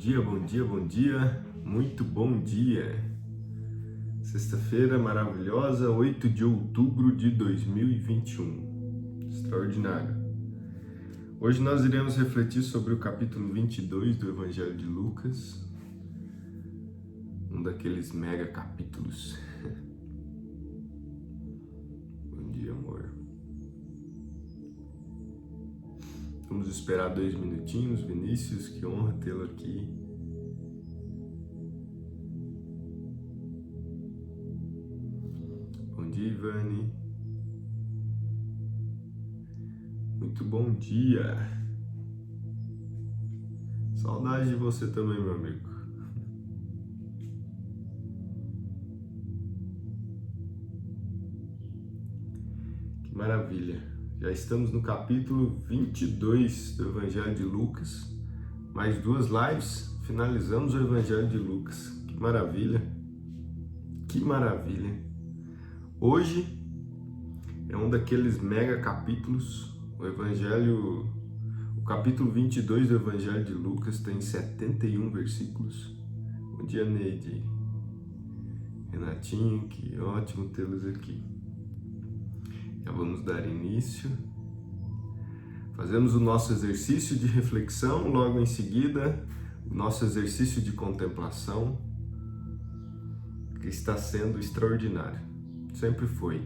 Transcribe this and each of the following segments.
dia, bom dia, bom dia, muito bom dia. Sexta-feira maravilhosa, 8 de outubro de 2021. Extraordinário. Hoje nós iremos refletir sobre o capítulo 22 do Evangelho de Lucas, um daqueles mega capítulos. Bom dia, amor. Vamos esperar 2 minutinhos. Vinícius, que honra tê-lo aqui. Bom dia, Ivane. Muito bom dia. Saudade de você também, meu amigo. Que maravilha. Já estamos no capítulo 22 do Evangelho de Lucas. Mais 2 lives, finalizamos o Evangelho de Lucas. Que maravilha. Que maravilha. Hoje é um daqueles mega capítulos. O capítulo 22 do Evangelho de Lucas tem 71 versículos. Bom dia, Neide. Renatinho, que ótimo tê-los aqui. Já vamos dar início. Fazemos o nosso exercício de reflexão, logo em seguida, o nosso exercício de contemplação, que está sendo extraordinário. Sempre foi.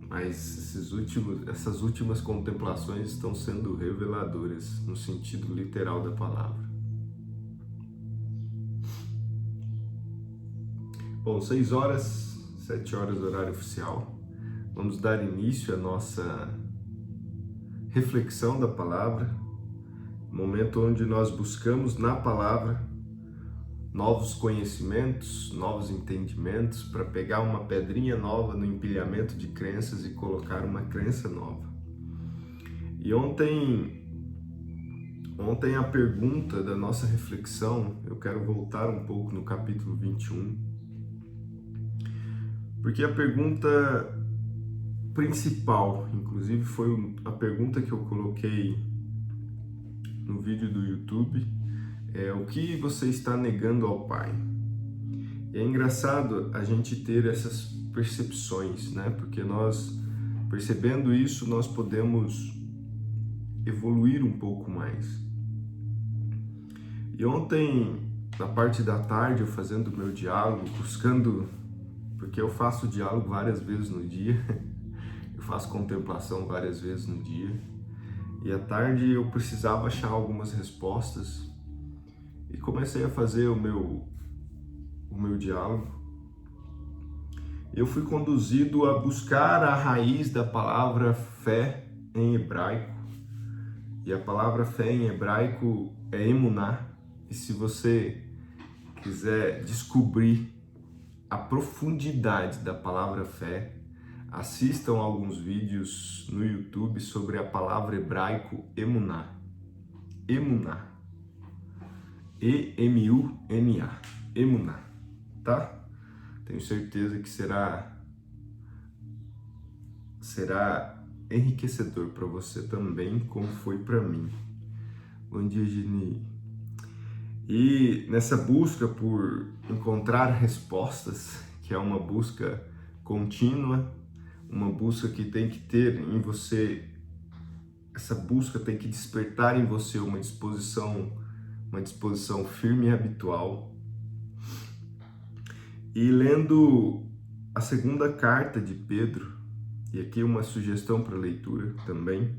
Mas essas últimas contemplações estão sendo reveladoras, no sentido literal da palavra. Bom, 6 horas... 7 horas do horário oficial. Vamos dar início à nossa reflexão da palavra, momento onde nós buscamos na palavra novos conhecimentos, novos entendimentos, para pegar uma pedrinha nova no empilhamento de crenças e colocar uma crença nova. E ontem a pergunta da nossa reflexão, eu quero voltar um pouco no capítulo 21, porque a pergunta principal, inclusive foi a pergunta que eu coloquei no vídeo do YouTube, é: o que você está negando ao Pai? E é engraçado a gente ter essas percepções, né? Porque nós, percebendo isso, nós podemos evoluir um pouco mais. E ontem, na parte da tarde, eu fazendo o meu diálogo, buscando... Porque eu faço diálogo várias vezes no dia, eu faço contemplação várias vezes no dia, e à tarde eu precisava achar algumas respostas, e comecei a fazer o meu diálogo. Eu fui conduzido a buscar a raiz da palavra fé em hebraico, e a palavra fé em hebraico é emuná, e se você quiser descobrir a profundidade da palavra fé, assistam alguns vídeos no YouTube sobre a palavra hebraico emuná. Emuná. E-M-U-N-A. Emuná. Tá? Tenho certeza que será enriquecedor para você também, como foi para mim. Bom dia, Geni. E nessa busca por encontrar respostas, que é uma busca contínua, uma busca que tem que ter em você, essa busca tem que despertar em você uma disposição firme e habitual. E lendo a segunda carta de Pedro, e aqui uma sugestão para leitura também,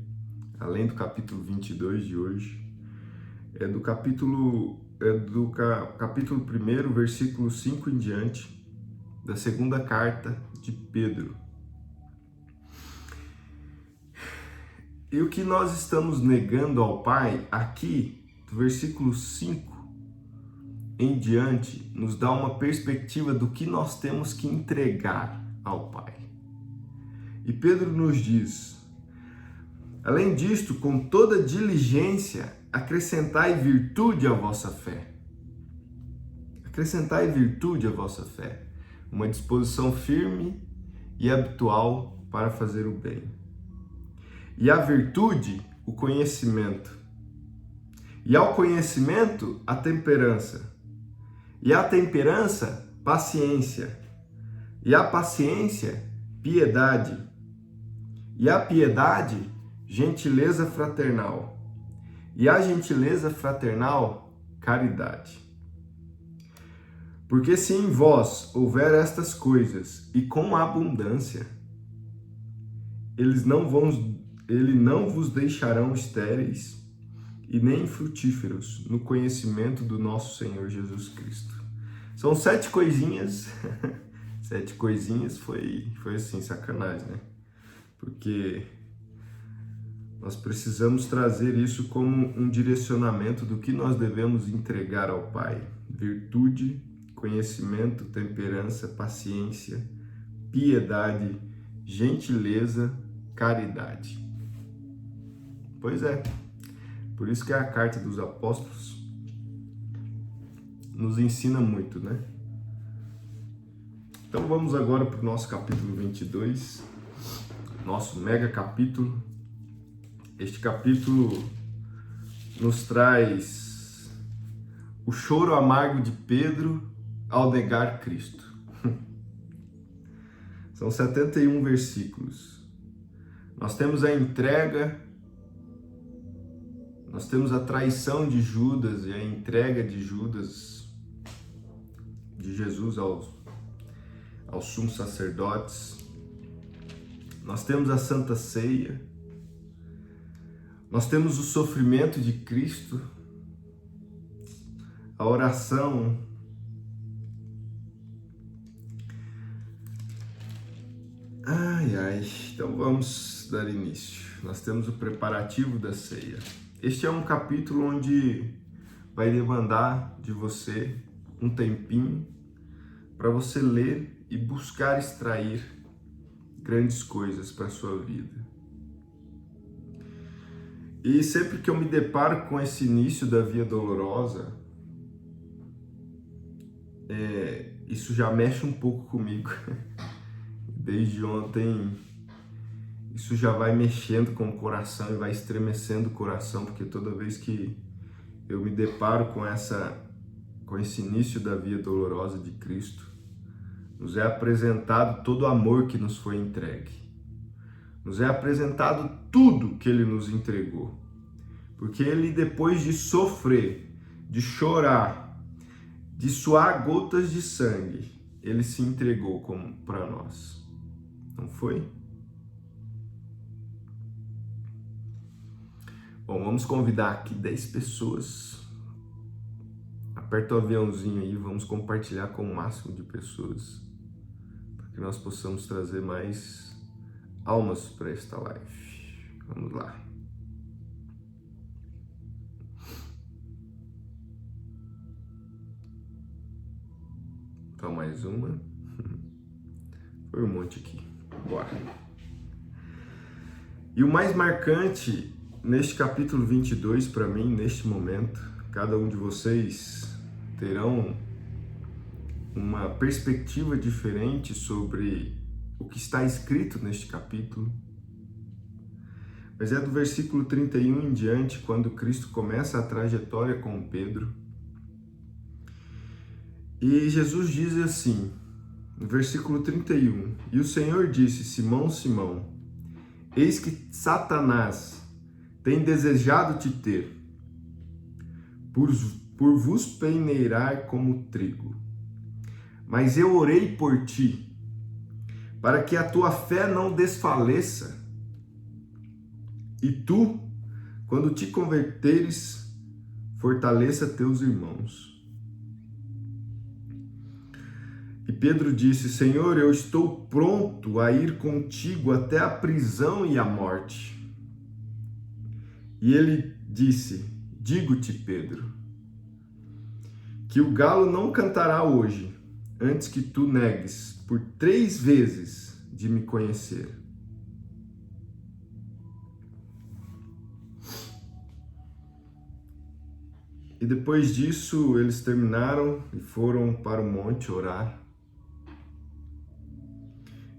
além do capítulo 22 de hoje, é do capítulo 1, versículo 5 em diante, da segunda carta de Pedro. E o que nós estamos negando ao Pai, aqui, do versículo 5 em diante, nos dá uma perspectiva do que nós temos que entregar ao Pai. E Pedro nos diz: além disto, com toda diligência, acrescentai virtude à vossa fé. Acrescentai virtude à vossa fé. Uma disposição firme e habitual para fazer o bem. E a virtude, o conhecimento. E ao conhecimento, a temperança. E a temperança, paciência. E a paciência, piedade. E a piedade, gentileza fraternal. E a gentileza fraternal, caridade. Porque se em vós houver estas coisas, e com abundância, ele não vos deixarão estéreis e nem frutíferos no conhecimento do nosso Senhor Jesus Cristo. São 7 coisinhas. 7 coisinhas foi assim, sacanagem, né? Porque nós precisamos trazer isso como um direcionamento do que nós devemos entregar ao Pai. Virtude, conhecimento, temperança, paciência, piedade, gentileza, caridade. Pois é, por isso que a carta dos apóstolos nos ensina muito, né? Então vamos agora para o nosso capítulo 22, nosso mega capítulo. Este capítulo nos traz o choro amargo de Pedro ao negar Cristo. São 71 versículos. Nós temos a entrega, nós temos a traição de Judas e a entrega de Judas, de Jesus aos sumos sacerdotes. Nós temos a Santa Ceia. Nós temos o sofrimento de Cristo, a oração. Então vamos dar início. Nós temos o preparativo da ceia. Este é um capítulo onde vai demandar de você um tempinho para você ler e buscar extrair grandes coisas para a sua vida. E sempre que eu me deparo com esse início da Via Dolorosa, isso já mexe um pouco comigo. Desde ontem, isso já vai mexendo com o coração e vai estremecendo o coração, porque toda vez que eu me deparo com esse início da Via Dolorosa de Cristo, nos é apresentado todo o amor que nos foi entregue. Nos é apresentado tudo que Ele nos entregou. Porque Ele, depois de sofrer, de chorar, de suar gotas de sangue, Ele se entregou para nós. Não foi? Bom, vamos convidar aqui 10 pessoas. Aperta o aviãozinho aí, vamos compartilhar com o máximo de pessoas, para que nós possamos trazer mais almas para esta live. Vamos lá. Então, mais uma. Foi um monte aqui. Bora. E o mais marcante neste capítulo 22 para mim, neste momento, cada um de vocês terão uma perspectiva diferente sobre o que está escrito neste capítulo. Mas é do versículo 31 em diante, quando Cristo começa a trajetória com Pedro. E Jesus diz assim, no versículo 31, e o Senhor disse, Simão, Simão, eis que Satanás tem desejado te ter, por vos peneirar como trigo. Mas eu orei por ti, para que a tua fé não desfaleça, e tu, quando te converteres, fortaleça teus irmãos. E Pedro disse, Senhor, eu estou pronto a ir contigo até a prisão e a morte. E ele disse, digo-te, Pedro, que o galo não cantará hoje, antes que tu negues por 3 vezes de me conhecer. E depois disso, eles terminaram e foram para o monte orar.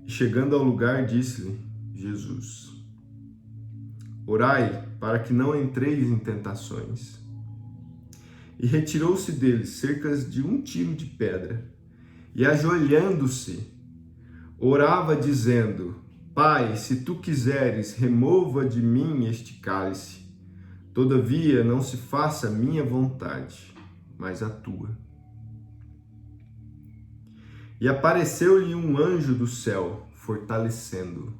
E chegando ao lugar, disse-lhe Jesus, orai para que não entreis em tentações. E retirou-se deles cerca de 1 tiro de pedra. E ajoelhando-se, orava dizendo: Pai, se tu quiseres, remova de mim este cálice. Todavia, não se faça a minha vontade, mas a tua. E apareceu-lhe um anjo do céu, fortalecendo-o.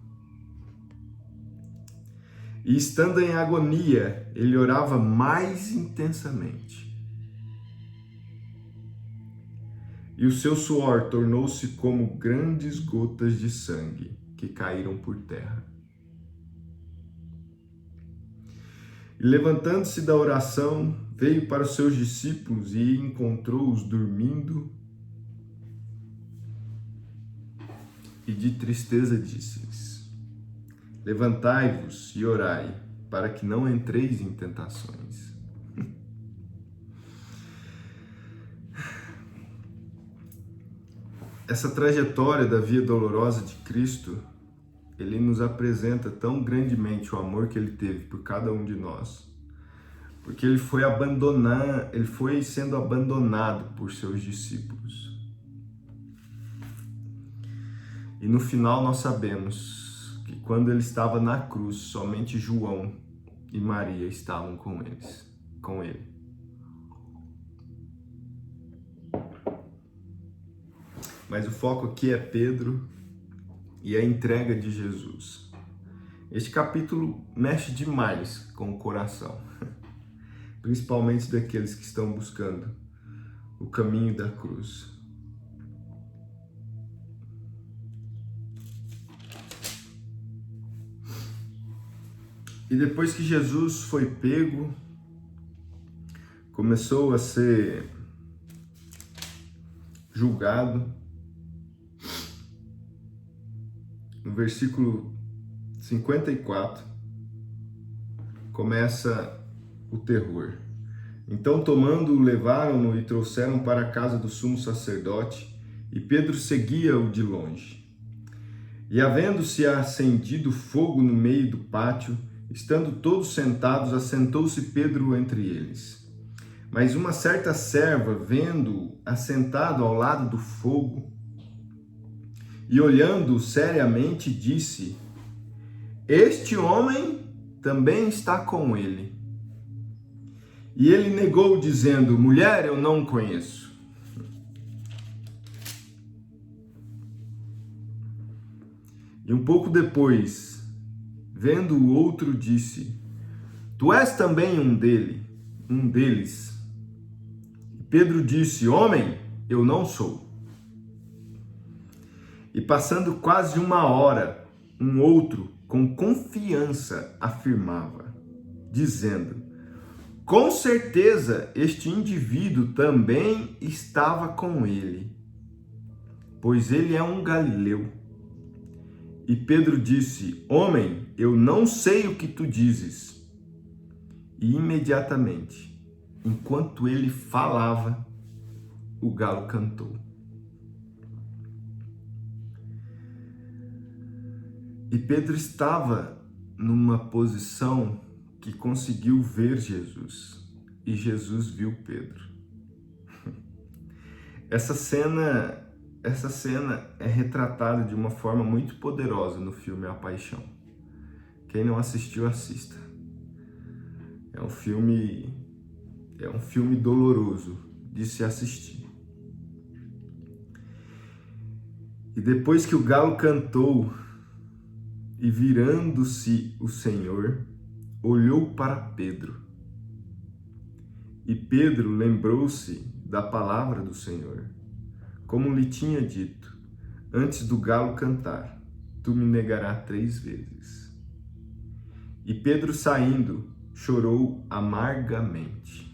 E estando em agonia, ele orava mais intensamente. E o seu suor tornou-se como grandes gotas de sangue que caíram por terra. E levantando-se da oração, veio para os seus discípulos e encontrou-os dormindo. E de tristeza disse-lhes: Levantai-vos e orai, para que não entreis em tentações. Essa trajetória da via dolorosa de Cristo, ele nos apresenta tão grandemente o amor que ele teve por cada um de nós, porque ele foi sendo abandonado por seus discípulos. E no final nós sabemos que quando ele estava na cruz, somente João e Maria estavam com ele. Mas o foco aqui é Pedro e a entrega de Jesus. Este capítulo mexe demais com o coração, principalmente daqueles que estão buscando o caminho da cruz. E depois que Jesus foi pego, começou a ser julgado. No versículo 54, começa o terror. Então, tomando-o, levaram-no e trouxeram para a casa do sumo sacerdote, e Pedro seguia-o de longe. E havendo-se acendido fogo no meio do pátio, estando todos sentados, assentou-se Pedro entre eles. Mas uma certa serva, vendo-o assentado ao lado do fogo, e olhando seriamente, disse: Este homem também está com ele. E ele negou, dizendo: Mulher, eu não o conheço. E um pouco depois, vendo o outro, disse: Tu és também um deles. E Pedro disse: Homem, eu não sou. E passando quase 1 hora, um outro, com confiança, afirmava, dizendo: Com certeza este indivíduo também estava com ele, pois ele é um galileu. E Pedro disse: Homem, eu não sei o que tu dizes. E imediatamente, enquanto ele falava, o galo cantou. E Pedro estava numa posição que conseguiu ver Jesus. E Jesus viu Pedro. Essa cena é retratada de uma forma muito poderosa no filme A Paixão. Quem não assistiu, assista. É um filme doloroso de se assistir. E depois que o galo cantou, e virando-se o Senhor, olhou para Pedro. E Pedro lembrou-se da palavra do Senhor, como lhe tinha dito: antes do galo cantar, tu me negarás 3 vezes. E Pedro, saindo, chorou amargamente.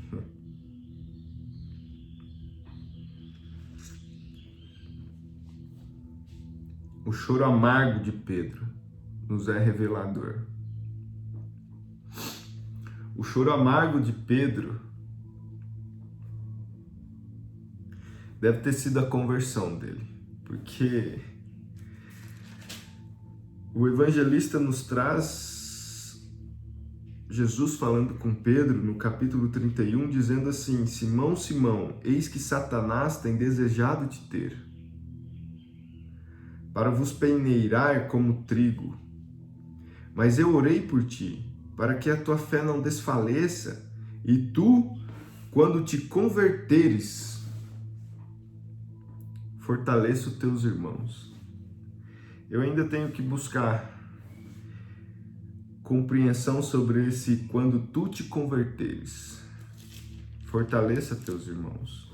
O choro amargo de Pedro nos é revelador. O choro amargo de Pedro deve ter sido a conversão dele, porque o evangelista nos traz Jesus falando com Pedro no capítulo 31, dizendo assim: Simão, Simão, eis que Satanás tem desejado te ter, para vos peneirar como trigo. Mas eu orei por ti, para que a tua fé não desfaleça, e tu, quando te converteres, fortaleça os teus irmãos. Eu ainda tenho que buscar compreensão sobre esse quando tu te converteres. Fortaleça teus irmãos.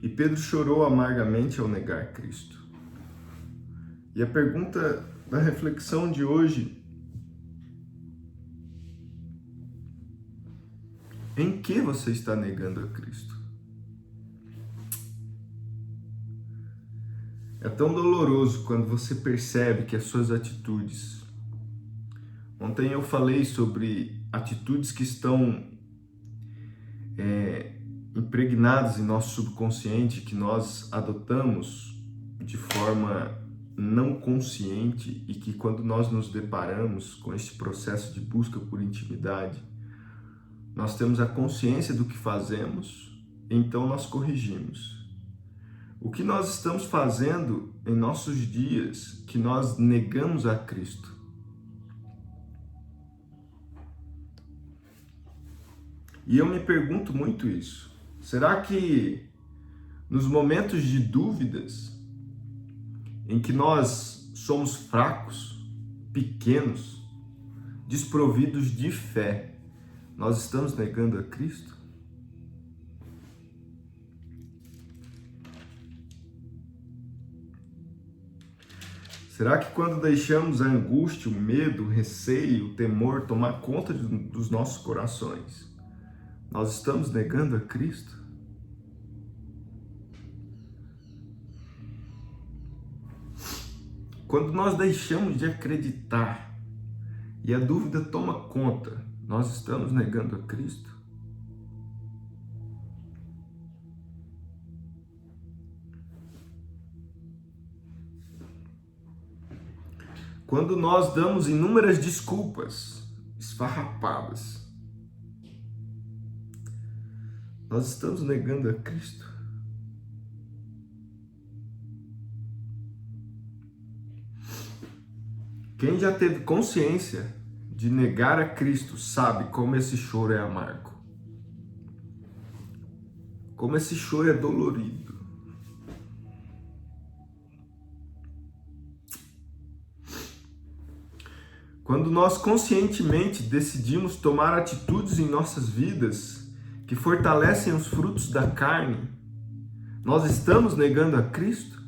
E Pedro chorou amargamente ao negar Cristo. E a pergunta da reflexão de hoje: em que você está negando a Cristo? É tão doloroso quando você percebe que as suas atitudes... Ontem eu falei sobre atitudes que estão impregnadas em nosso subconsciente, que nós adotamos de forma não consciente e que quando nós nos deparamos com esse processo de busca por intimidade, nós temos a consciência do que fazemos, então nós corrigimos. O que nós estamos fazendo em nossos dias que nós negamos a Cristo? E eu me pergunto muito isso. Será que nos momentos de dúvidas, em que nós somos fracos, pequenos, desprovidos de fé, nós estamos negando a Cristo? Será que quando deixamos a angústia, o medo, o receio, o temor tomar conta dos nossos corações, nós estamos negando a Cristo? Quando nós deixamos de acreditar e a dúvida toma conta, nós estamos negando a Cristo? Quando nós damos inúmeras desculpas esfarrapadas, nós estamos negando a Cristo? Quem já teve consciência de negar a Cristo sabe como esse choro é amargo, como esse choro é dolorido. Quando nós conscientemente decidimos tomar atitudes em nossas vidas que fortalecem os frutos da carne, nós estamos negando a Cristo?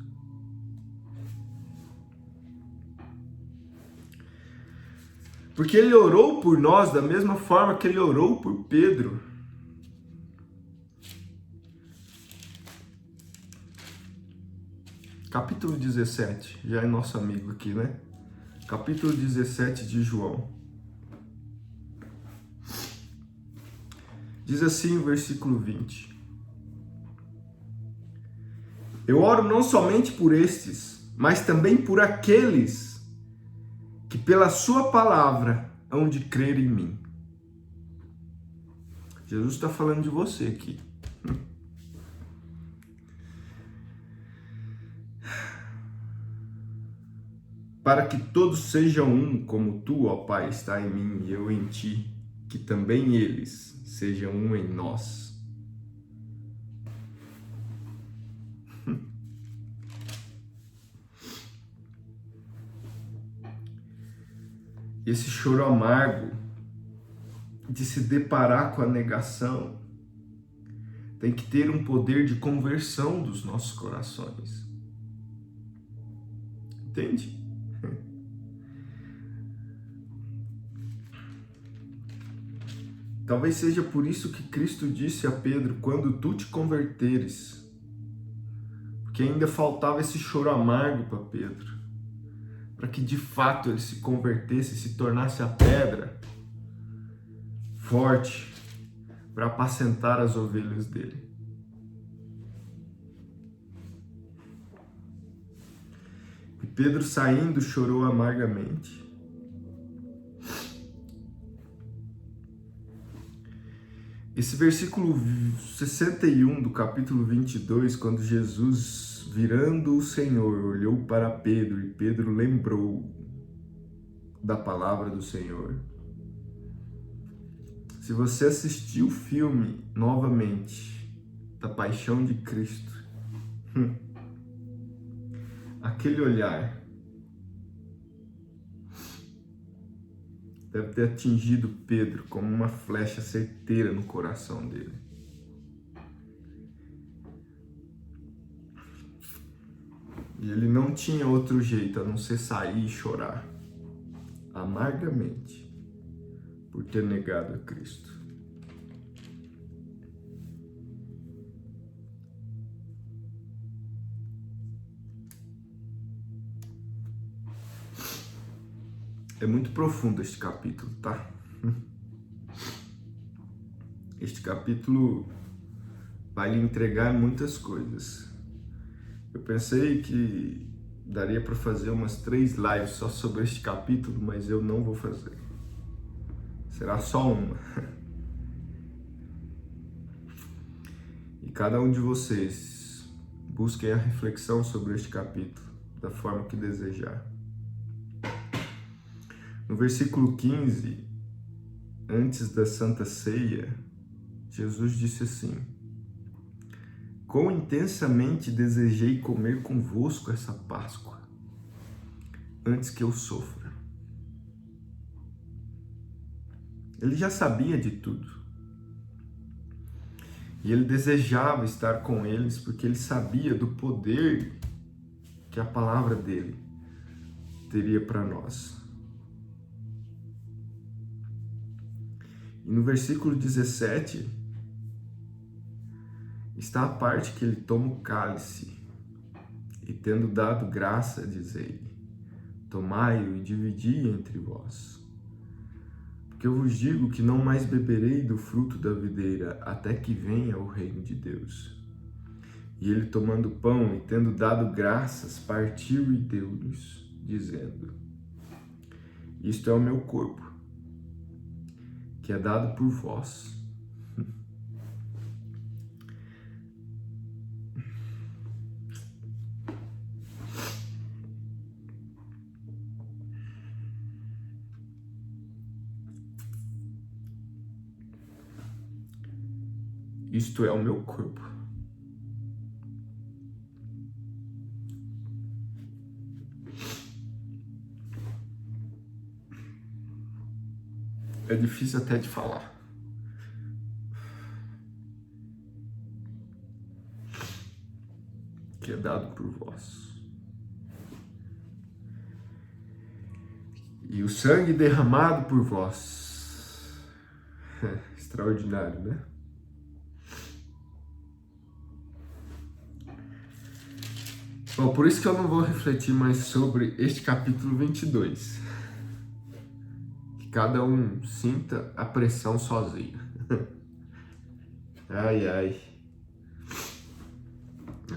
Porque Ele orou por nós da mesma forma que Ele orou por Pedro. Capítulo 17, já é nosso amigo aqui, né? Capítulo 17 de João. Diz assim o versículo 20. Eu oro não somente por estes, mas também por aqueles que pela sua palavra hão de crer em mim. Jesus está falando de você aqui. Para que todos sejam um, como tu, ó Pai, está em mim e eu em ti, que também eles sejam um em nós. Esse choro amargo de se deparar com a negação tem que ter um poder de conversão dos nossos corações. Entende? Talvez seja por isso que Cristo disse a Pedro: quando tu te converteres, porque ainda faltava esse choro amargo para Pedro, para que de fato ele se convertesse, se tornasse a pedra forte para apacentar as ovelhas dele. E Pedro, saindo, chorou amargamente. Esse versículo 61 do capítulo 22, quando Jesus, virando o Senhor, olhou para Pedro e Pedro lembrou da palavra do Senhor. Se você assistiu o filme novamente, da Paixão de Cristo, aquele olhar deve ter atingido Pedro como uma flecha certeira no coração dele. E ele não tinha outro jeito a não ser sair e chorar amargamente por ter negado a Cristo. É muito profundo este capítulo, tá? Este capítulo vai lhe entregar muitas coisas. Eu pensei que daria para fazer umas 3 lives só sobre este capítulo, mas eu não vou fazer. Será só uma. E cada um de vocês busquem a reflexão sobre este capítulo da forma que desejar. No versículo 15, antes da Santa Ceia, Jesus disse assim: quão intensamente desejei comer convosco essa Páscoa, antes que eu sofra. Ele já sabia de tudo. E ele desejava estar com eles porque ele sabia do poder que a palavra dele teria para nós. E no versículo 17, está a parte que ele toma o cálice e, tendo dado graça, dizei: tomai-o e dividi entre vós. Porque eu vos digo que não mais beberei do fruto da videira até que venha o reino de Deus. E ele, tomando o pão e tendo dado graças, partiu e deu-lhes, dizendo: isto é o meu corpo, que é dado por vós. Isto é o meu corpo. É difícil até de falar. Que é dado por vós. E o sangue derramado por vós. Extraordinário, né? Bom, por isso que eu não vou refletir mais sobre este capítulo 22. Que cada um sinta a pressão sozinho. Ai, ai.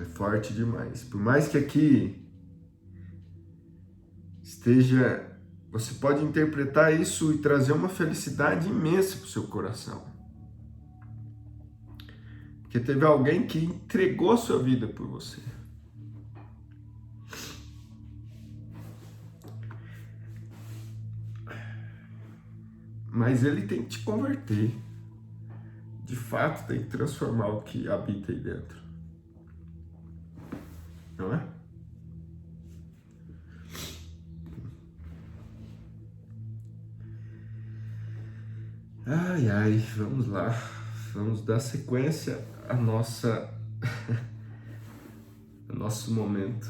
É forte demais. Por mais que aqui esteja... Você pode interpretar isso e trazer uma felicidade imensa para o seu coração. Porque teve alguém que entregou a sua vida por você. Mas ele tem que te converter. De fato, tem que transformar o que habita aí dentro. Não é? Ai, ai, vamos lá. Vamos dar sequência a nosso momento.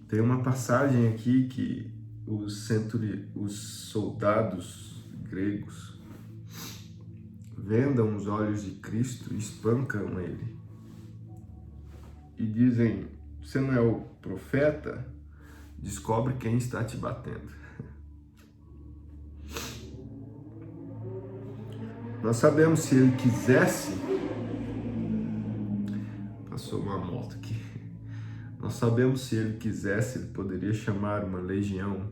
Tem uma passagem aqui que os soldados gregos vendam os olhos de Cristo e espancam ele. E dizem: você não é o profeta? Descobre quem está te batendo. Nós sabemos, se ele quisesse... Passou uma moto aqui. Nós sabemos, se ele quisesse, ele poderia chamar uma legião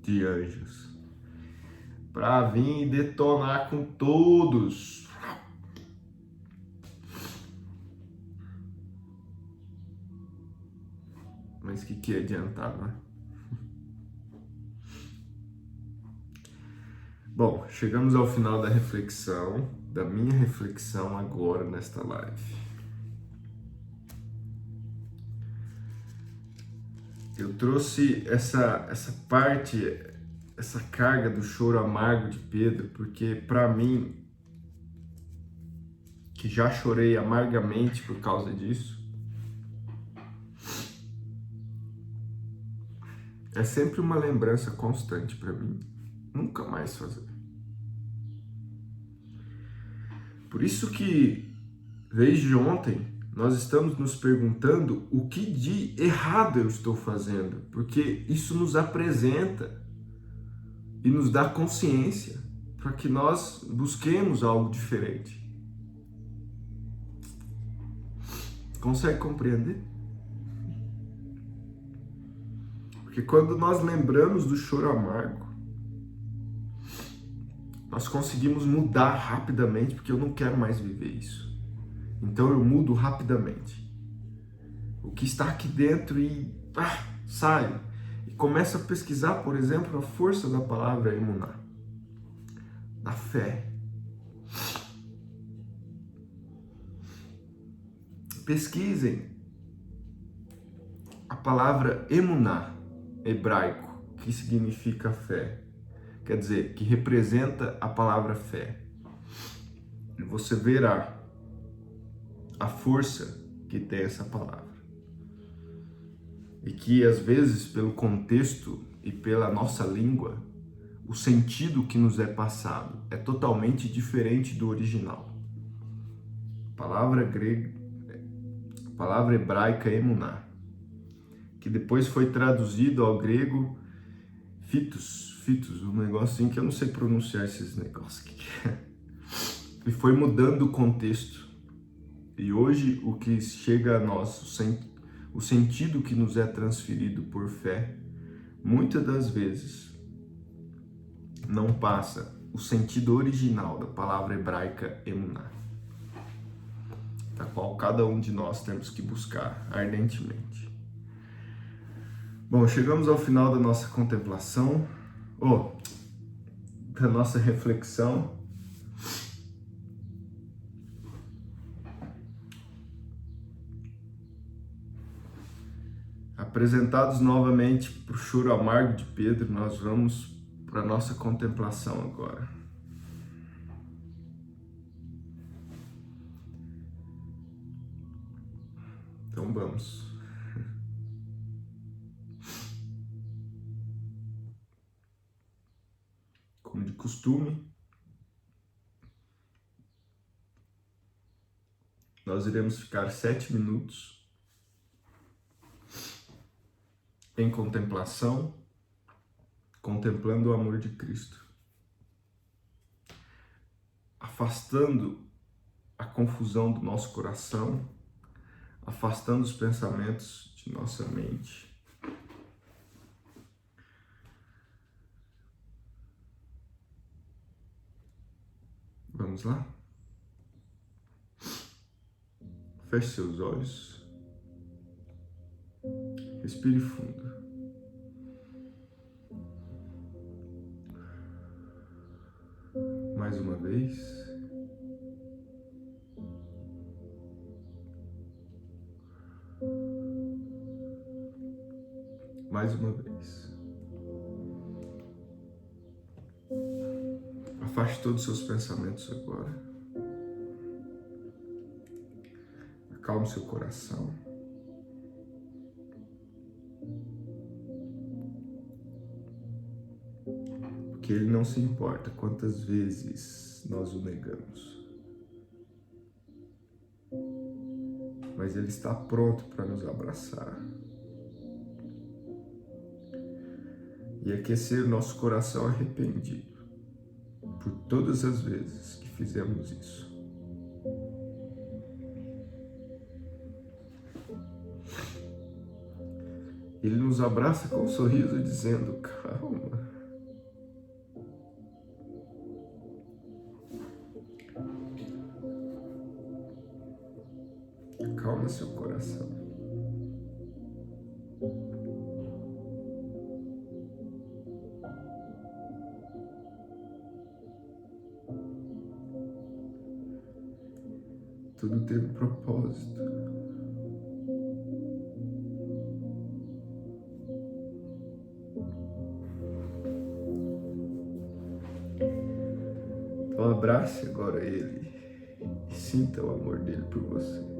de anjos para vir e detonar com todos. Mas que adiantar, né? Bom, chegamos ao final da reflexão, da minha reflexão agora nesta live. Eu trouxe essa parte, essa carga do choro amargo de Pedro, porque para mim, que já chorei amargamente por causa disso, é sempre uma lembrança constante para mim, nunca mais fazer. Por isso que, desde ontem, nós estamos nos perguntando o que de errado eu estou fazendo, porque isso nos apresenta e nos dá consciência para que nós busquemos algo diferente. Consegue compreender? Porque quando nós lembramos do choro amargo, nós conseguimos mudar rapidamente, porque eu não quero mais viver isso. Então eu mudo rapidamente. O que está aqui dentro e sai. E começo a pesquisar, por exemplo, a força da palavra emuná, da fé. Pesquisem a palavra emuná, hebraico, que significa fé. Quer dizer, que representa a palavra fé. E você verá a força que tem essa palavra. E que às vezes, pelo contexto e pela nossa língua, o sentido que nos é passado é totalmente diferente do original. A palavra grega, a palavra hebraica emuná, que depois foi traduzido ao grego fitos, um negocinho que eu não sei pronunciar esses negócios que é. E foi mudando o contexto. E hoje o que chega a nós, o sentido que nos é transferido por fé, muitas das vezes não passa o sentido original da palavra hebraica emuná, da qual cada um de nós temos que buscar ardentemente. Bom, chegamos ao final da nossa contemplação, da nossa reflexão. Apresentados novamente para o choro amargo de Pedro, nós vamos para a nossa contemplação agora. Então vamos. Como de costume, nós iremos ficar 7 minutos em contemplação, contemplando o amor de Cristo, afastando a confusão do nosso coração, afastando os pensamentos de nossa mente. Vamos lá? Feche seus olhos. Respire fundo. Mais uma vez. Mais uma vez. Afaste todos os seus pensamentos agora. Acalme seu coração. Porque Ele não se importa quantas vezes nós o negamos. Mas Ele está pronto para nos abraçar e aquecer nosso coração arrependido por todas as vezes que fizemos isso. Ele nos abraça com um sorriso dizendo: calma, Acalma seu coração. Tudo tem um propósito. Então abrace agora ele e sinta o amor dele por você.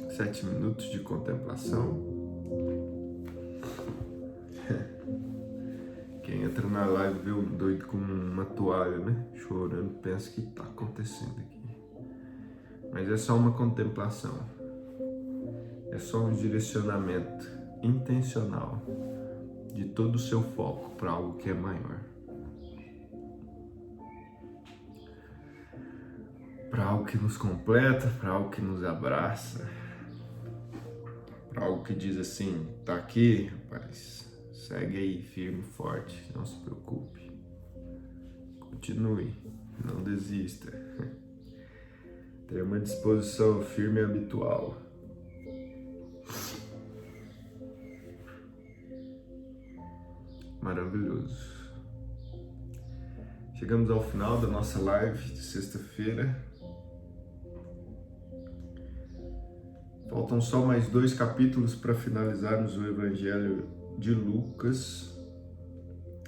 7 minutos de contemplação. Quem entra na live vê um doido com uma toalha, né? Chorando, pensa que tá acontecendo aqui. Mas é só uma contemplação. É só um direcionamento intencional de todo o seu foco para algo que é maior. Para algo que nos completa, para algo que nos abraça. Para algo que diz assim, tá aqui, rapaz, segue aí, firme e forte, não se preocupe. Continue, não desista. Tenha uma disposição firme e habitual. Maravilhoso. Chegamos ao final da nossa live de sexta-feira. Faltam só mais 2 capítulos para finalizarmos o Evangelho de Lucas.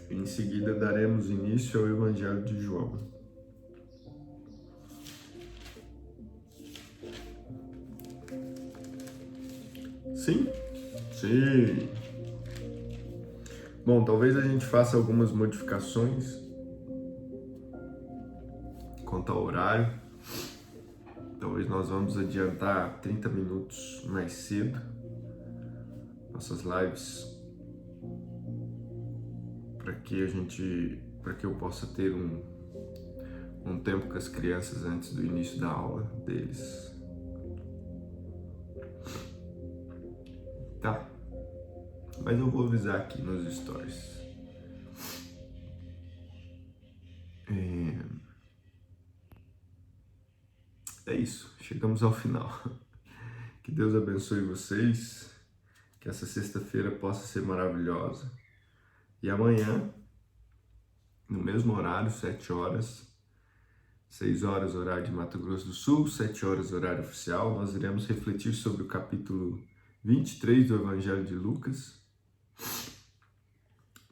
Em seguida daremos início ao Evangelho de João. Sim? Sim! Bom, talvez a gente faça algumas modificações quanto ao horário. Talvez nós vamos adiantar 30 minutos mais cedo nossas lives para que eu possa ter um tempo com as crianças antes do início da aula deles. Tá? Mas eu vou avisar aqui nos stories. É isso, chegamos ao final. Que Deus abençoe vocês, que essa sexta-feira possa ser maravilhosa. E amanhã, no mesmo horário, 7 horas, 6 horas horário de Mato Grosso do Sul, 7 horas horário oficial, nós iremos refletir sobre o capítulo 23 do Evangelho de Lucas.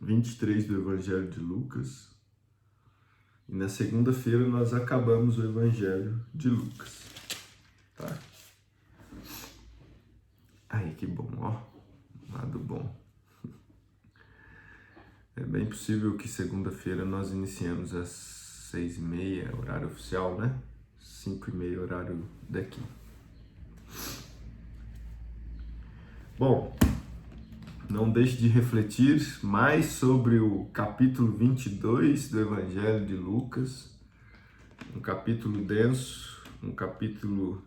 23 do Evangelho de Lucas. E na segunda-feira nós acabamos o Evangelho de Lucas. Tá? Ai, que bom, ó. Lado bom. É bem possível que segunda-feira nós iniciemos às 6h30, horário oficial, né? 5h30, horário daqui. Bom, não deixe de refletir mais sobre o capítulo 22 do Evangelho de Lucas. Um capítulo denso, um capítulo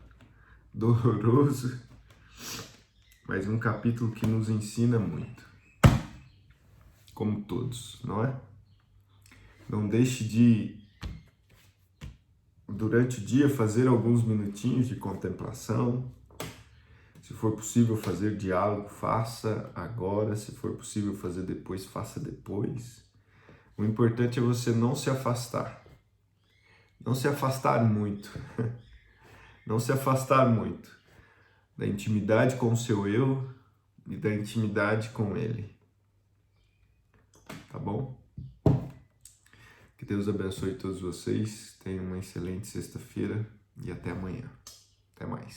doloroso, mas um capítulo que nos ensina muito. Como todos, não é? Não deixe de, durante o dia, fazer alguns minutinhos de contemplação. Se for possível fazer diálogo, faça agora. Se for possível fazer depois, faça depois. O importante é você não se afastar. Não se afastar muito. Não se afastar muito da intimidade com o seu eu e da intimidade com ele. Tá bom? Que Deus abençoe todos vocês. Tenham uma excelente sexta-feira e até amanhã. Até mais.